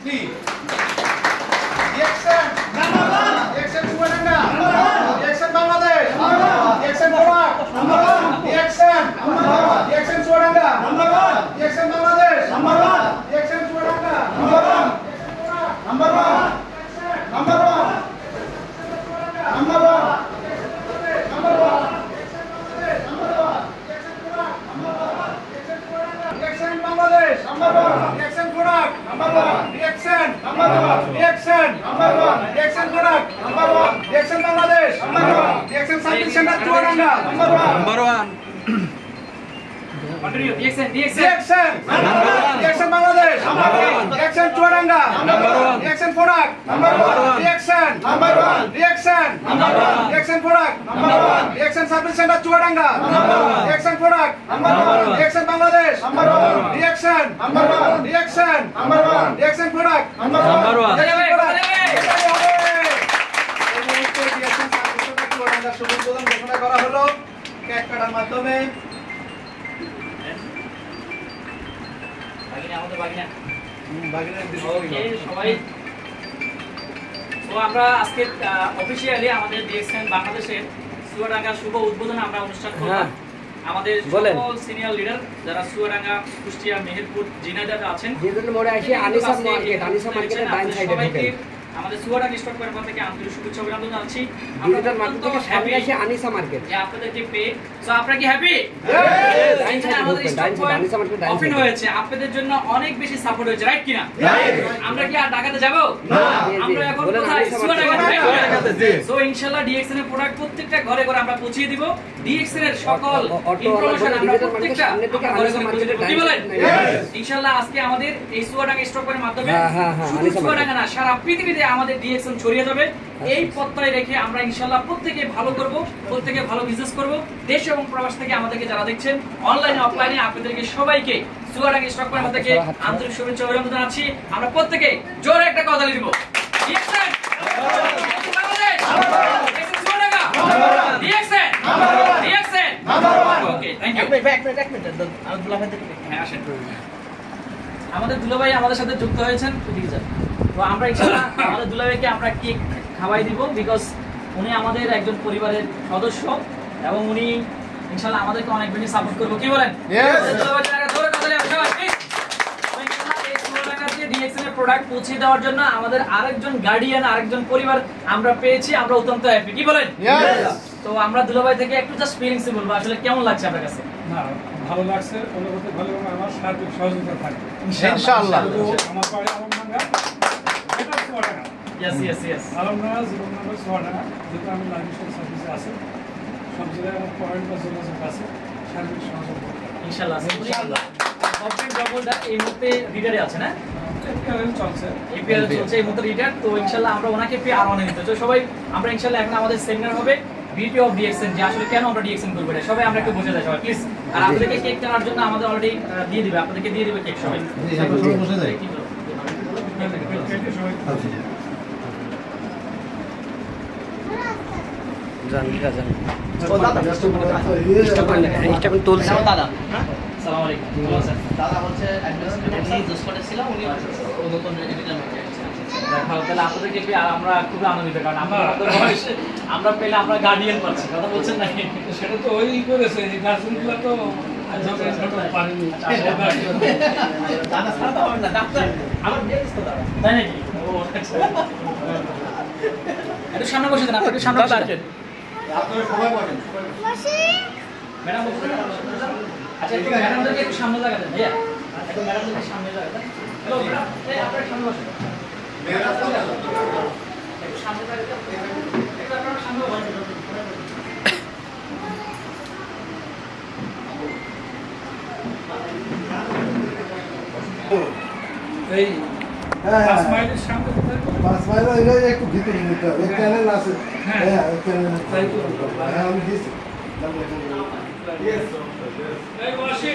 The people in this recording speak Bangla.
3 DXN number 1 DXN Chuadanga number 1 DXN Bangladesh number 1 DXN product number 1 DXN number 1 DXN Chuadanga number 1 DXN Bangladesh number 1 DXN Chuadanga number 1 number 1 number 1 number 1 Reaction product number 1 reaction number 1 reaction number 1 reaction product number 1 reaction Bangladesh number 1 reaction service center Churanga number 1 continue reaction number 1 reaction Bangladesh number 1 reaction Churanga number 1 reaction product number 1 reaction number 1 reaction number 1 reaction product number 1 reaction service center Churanga number 1 reaction product number 1 reaction Bangladesh number 1 reaction number 1 reaction number 1 reaction product number 1 শুভ উদ্বোধন ঘোষণা করা হলো কেক কাটার মাধ্যমে। আমরা আজকে অফিশিয়ালি আমাদের ডিএক্সএন বাংলাদেশের চুয়াডাঙ্গা শুভ উদ্বোধন আমরা অনুষ্ঠান করলাম। আমাদের সকল সিনিয়র লিডার যারা চুয়াডাঙ্গা, কুষ্টিয়া, মেহেরপুর, ঝিনাইদহ আছেন, সবাইকে আমাদের চুয়াডাঙ্গা স্টক পয়েন্ট থেকে আন্তরিক শুভেচ্ছা অভিনন্দন জানাচ্ছি। ডিজিটাল মার্কেট থেকে সামনে আসে আনিসা মার্কেট যে আপনাদেরকে পেয়ে সো আপনারা কি হ্যাপি? ওপেন হয়েছে আপনাদের জন্য অনেক বেশি সাপোর্ট হয়েছে, রাইট কিনা? আমরা কি আর ঢাকাতে যাব না? আমরা এখন কোথায়? চুয়াডাঙ্গাতে। সো ইনশাআল্লাহ ডিএক্সএন এর প্রোডাক্ট প্রত্যেকটা ঘরে ঘরে আমরা পৌঁছে দিব। ডিএক্সএন এর সকল ইনফরমেশন আমরা প্রত্যেকটা ঘরে ঘরে পৌঁছে দেব। কি বলেন? ইনশাআল্লাহ আজকে আমাদের এই চুয়াডাঙ্গা স্টক পয়েন্টের মাধ্যমে শুধু চুয়াডাঙ্গা না, সারা পৃথিবীতে আমাদের ডিএক্সএন ছড়িয়ে যাবে। এই পথটাই রেখে আমরা ইনশাআল্লাহ প্রত্যেকে ভালো করব, প্রত্যেকে ভালো বিজনেস করব। দেশ এবং প্রবাস থেকে আমাদেরকে যারা দেখছেন অনলাইনে অফলাইনে আপনাদেরকে সবাইকে চুয়াডাঙ্গা স্টক পয়েন্ট থেকে আন্তরিক শুভেচ্ছা অভিনন্দন জানাচ্ছি। আমরা প্রত্যেকে জোরে একটা কথা দিব, DXN Bangladesh, DXN Chuadanga, DXN DXN number 1। Okay, thank you. এক মিনিট আমি দুলাভাই দেখতে। হ্যাঁ আসেন। আমাদের দুলাভাই আমাদের সাথে যুক্ত হয়েছেন, ঠিক আছে। তো আমরা ইনশাআল্লাহ আমাদের দুলাভাইকে আমরা কেক খাওয়াই দিব, বিকজ উনি আমাদের একজন পরিবারের সদস্য এবং উনি ইনশাআল্লাহ আমাদেরকে অনেক বেশি সাপোর্ট করবে। কি বলেন? ডিএক্সএন এর প্রোডাক্ট পৌঁছে দেওয়ার জন্য আমাদের আরেকজন গার্ডিয়ান, আরেকজন পরিবার আমরা পেয়েছি, আমরা অত্যন্ত হ্যাপি। কি বলেন? তো আমরা দুলাভাই থেকে একটু জাস্ট ফিলিংস বলবো, আসলে কেমন লাগছে আপনার কাছে? না, ভালো লাগছে, অনুভূতি ভালো এবং আমার সার্বিক সহযোগিতা থাকবে ইনশাআল্লাহ। আমার পাড়ে আলমডাঙ্গা, এটা চুয়াডাঙ্গা। ইয়েস আলমডাঙ্গা জীবননগর চুয়াডাঙ্গা, যেটা আমি লাইফস্টাইল সার্ভিসে আছে, সব জায়গায় আমার পয়েন্ট বা যোগাযোগ আছে, সার্বিক সহযোগিতা ইনশাআল্লাহ। অপশন ডবলটা এই মুহূর্তে রিডারে আছে না? চলছে, এপিএল চলছে এই মুহূর্তে রিডার। তো ইনশাআল্লাহ আমরা ওনাকে পেয়ে আরো অনেক নিতে সবাই আমরা ইনশাআল্লাহ এখন আমাদের সেমিনার হবে বিউটি অফ ডিএক্সএন, যে আসলে কেন আমরা ডিএক্সএন করব এটা সবাই আমরা একটু বুঝে যাই সবাই প্লিজ। আর আপনাদেরকে কেক কেনার জন্য আমাদের অলরেডি দিয়ে দিবে, আপনাদেরকে দিয়ে দিবে কেক সবাই। বসে যাই। আসসালামু আলাইকুম। দাদা হচ্ছে উনি জোসপটে ছিল, উনি নতুন এডিটর হয়েছে। তাহলে আপনাদেরকে পেয়ে আমরা খুবই আনন্দিত, কারণ আমরা পেলে আমরা গার্ডিয়ান পাচ্ছি, কথা বলছেন নাকি? সেটা তো ওই করেছে, এই গার্জেনগুলো তো পারেনি। দাদা ছাড়া তো হবে না, ডাক্তার আমার বিয়ে তো দাদা, তাই নাকি? ও আচ্ছা, একটু সামনে বসে দেন, আপনি একটু সামনে বসে দেন। আপনারা সবাই বলেন। ম্যাডাম আচ্ছা, একটু ম্যাডামদেরকে একটু সামনে জায়গা দেন ভাইয়া, একটু ম্যাডামদেরকে সামনে জায়গা দেন। হ্যালো ম্যাডাম, এই আপনারা সামনে বসেন, একটু সামনে জায়গা দেন, একটু আপনারা সামনে বসেন। এই 5 মাইলের সামনে কোথায়? 5 মাইল হইলে একটু ভিতরে নিতে হবে, চ্যানেল আছে। হ্যাঁ, চ্যানেল তাই তো আমি দিছি। এই বসি